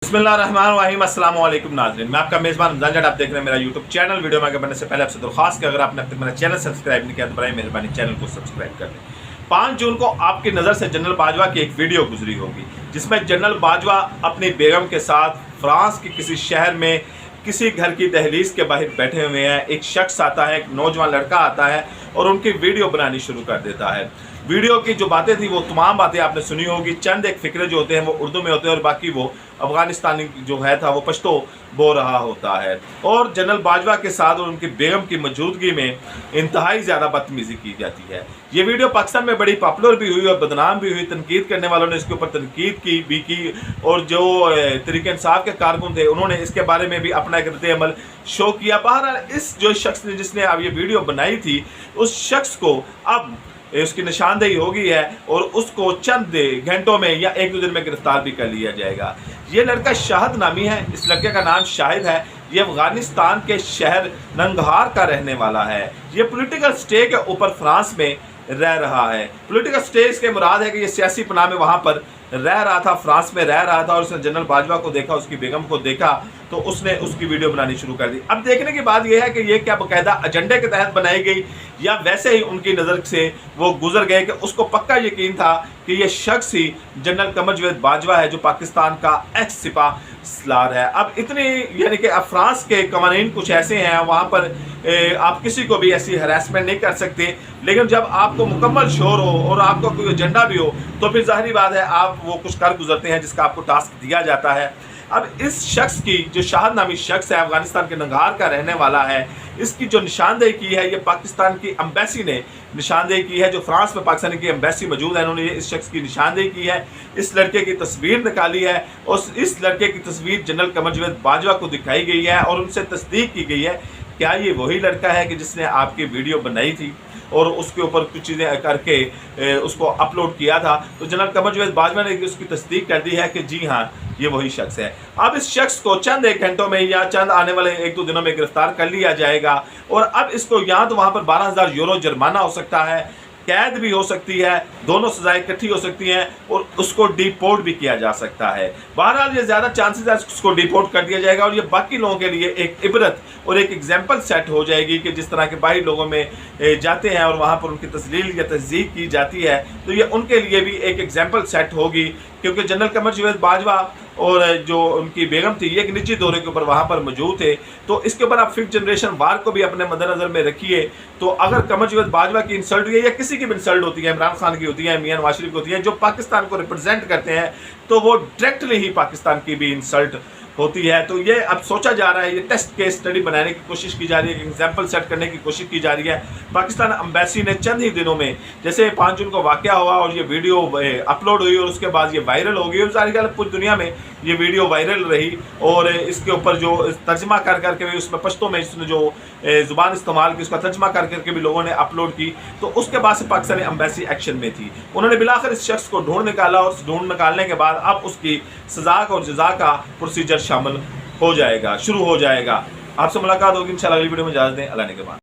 बिस्मिल्लाहिर्रहमानिर्रहीम अस्सलाम वालेकुम नाज़रीन, मैं आपका मेज़बान रमज़ान जट। आप देख रहे हैं मेरा यूट्यूब चैनल। वीडियो में आगे बढ़ने से पहले आपसे दरख्वास्त कि अगर आपने अब तक मेरा चैनल सब्सक्राइब नहीं किया तो बराए मेहरबानी चैनल को सब्सक्राइब कर दें। 5 जून को आपकी नज़र से जनरल बाजवा की एक वीडियो गुजरी होगी जिसमें जनरल बाजवा अपनी बेगम के साथ फ्रांस के किसी शहर में किसी घर की दहलीज के बाहर बैठे हुए हैं। एक शख्स आता है, एक नौजवान लड़का आता है और उनकी वीडियो बनानी शुरू कर देता है। वीडियो की जो बातें थी वो तमाम बातें आपने सुनी होगी। चंद एक फ़िक्रे जो होते हैं वो उर्दू में होते हैं और बाकी वो अफ़गानिस्तानी जो है था वो पश्तो बोल रहा होता है। और जनरल बाजवा के साथ और उनकी बेगम की मौजूदगी में इंतहाई ज़्यादा बदतमीज़ी की जाती है। ये वीडियो पाकिस्तान में बड़ी पॉपुलर भी हुई और बदनाम भी हुई। तनकीद करने वालों ने इसके ऊपर तनकीद की और जो तहरीक इंसाफ के कारकुन थे उन्होंने इसके बारे में भी अपना एक रद्द अमल शो किया। बहरहाल इस जो शख्स ने जिसने अब ये वीडियो बनाई थी उस शख्स को अब उसकी निशानदेही हो गई है और उसको चंद घंटों में या 1-2 दिन में गिरफ्तार भी कर लिया जाएगा। ये लड़का शाहिद नामी है, इस लड़के का नाम शाहिद है। ये अफगानिस्तान के शहर नंगहार का रहने वाला है। ये पॉलिटिकल स्टे के ऊपर फ्रांस में रह रहा है। पॉलिटिकल स्टे इसके मुराद है कि ये सियासी पनाह में वहाँ पर रह रहा था, फ्रांस में रह रहा था और उसने जनरल बाजवा को देखा, उसकी बेगम को देखा तो उसने उसकी वीडियो बनानी शुरू कर दी। अब देखने की बात यह है कि ये क्या बाकायदा एजेंडे के तहत बनाई गई या वैसे ही उनकी नज़र से वो गुजर गए कि उसको पक्का यकीन था कि ये शख्स ही जनरल कमर जावेद बाजवा है जो पाकिस्तान का एक्स सिपाह सलार है। अब इतनी यानी कि अब फ्रांस के कवानीन कुछ ऐसे हैं, वहाँ पर आप किसी को भी ऐसी हरासमेंट नहीं कर सकते, लेकिन जब आपको मुकम्मल शोर हो और आपका कोई एजेंडा भी हो तो फिर ज़ाहिरी बात है आप वो कुछ कर गुजरते हैं जिसका आपको टास्क दिया जाता है। अब इस शख्स की जो शाहिद नामी शख्स है, अफगानिस्तान के नंगहार का रहने वाला है, इसकी जो निशानदेही की है ये पाकिस्तान की एम्बेसी ने निशानदेही की है। जो फ्रांस में पाकिस्तान की एम्बेसी मौजूद है उन्होंने इस शख्स की निशानदेही की है, इस लड़के की तस्वीर निकाली है और इस लड़के की तस्वीर जनरल कमर जावेद बाजवा को दिखाई गई है और उनसे तस्दीक की गई है क्या ये वही लड़का है कि जिसने आपकी वीडियो बनाई थी और उसके ऊपर कुछ चीज़ें करके उसको अपलोड किया था। तो जनरल कमर जावेद बाजवा ने उसकी तस्दीक कर दी है कि जी हाँ ये वही शख्स है। अब इस शख्स को चंद 1 घंटों में या चंद आने वाले 1-2 दिनों में गिरफ्तार कर लिया जाएगा और अब इसको यहाँ तो वहाँ पर 12,000 यूरो जुर्माना हो सकता है, कैद भी हो सकती है, दोनों सजाएं इकट्ठी हो सकती हैं और उसको डिपोर्ट भी किया जा सकता है। बहरहाल ये ज़्यादा चांसेस है उसको डिपोर्ट कर दिया जाएगा और ये बाकी लोगों के लिए एक इबरत और एक एग्जाम्पल सेट हो जाएगी कि जिस तरह के बाहरी लोगों में जाते हैं और वहाँ पर उनकी तस्लील या तस्दीक की जाती है तो ये उनके लिए भी एक एग्जाम्पल सेट होगी। क्योंकि जनरल कमर जावेद बाजवा और जो उनकी बेगम थी ये एक निजी दौरे के ऊपर वहाँ पर मौजूद थे, तो इसके ऊपर आप 5th जनरेशन वार को भी अपने मद्देनजर में रखिए। तो अगर कमर जावेद बाजवा की इंसल्ट हुई है या किसी की भी इंसल्ट होती है, इमरान खान की होती है, मियां नवाज शरीफ की होती है, जो पाकिस्तान को रिप्रेजेंट करते हैं, तो वो डायरेक्टली ही पाकिस्तान की भी इंसल्ट होती है। तो ये अब सोचा जा रहा है, ये टेस्ट केस स्टडी बनाने की कोशिश की जा रही है, एग्जाम्पल सेट करने की कोशिश की जा रही है। पाकिस्तान एम्बेसी ने चंद ही दिनों में, जैसे 5 जून को वाक़या हुआ और ये वीडियो अपलोड हुई और उसके बाद ये वायरल हो गई और सारी गल पूरी दुनिया में ये वीडियो वायरल रही और इसके ऊपर जो तर्जमा कर करके भी उसमें पश्तो में इसने जो ज़ुबान इस्तेमाल की उसका तर्जमा कर करके भी लोगों ने अपलोड की। तो उसके बाद से पाकिस्तानी एम्बेसी एक्शन में थी, उन्होंने बिलाखिर इस शख्स को ढूंढ निकाला और ढूंढ निकालने के बाद अब उसकी सज़ा और जज़ा का प्रोसीजर शामिल हो जाएगा, शुरू हो जाएगा। आपसे मुलाकात होगी इंशाल्लाह अगली वीडियो में। इजाज़त दें, अल्लाह ने के बाद।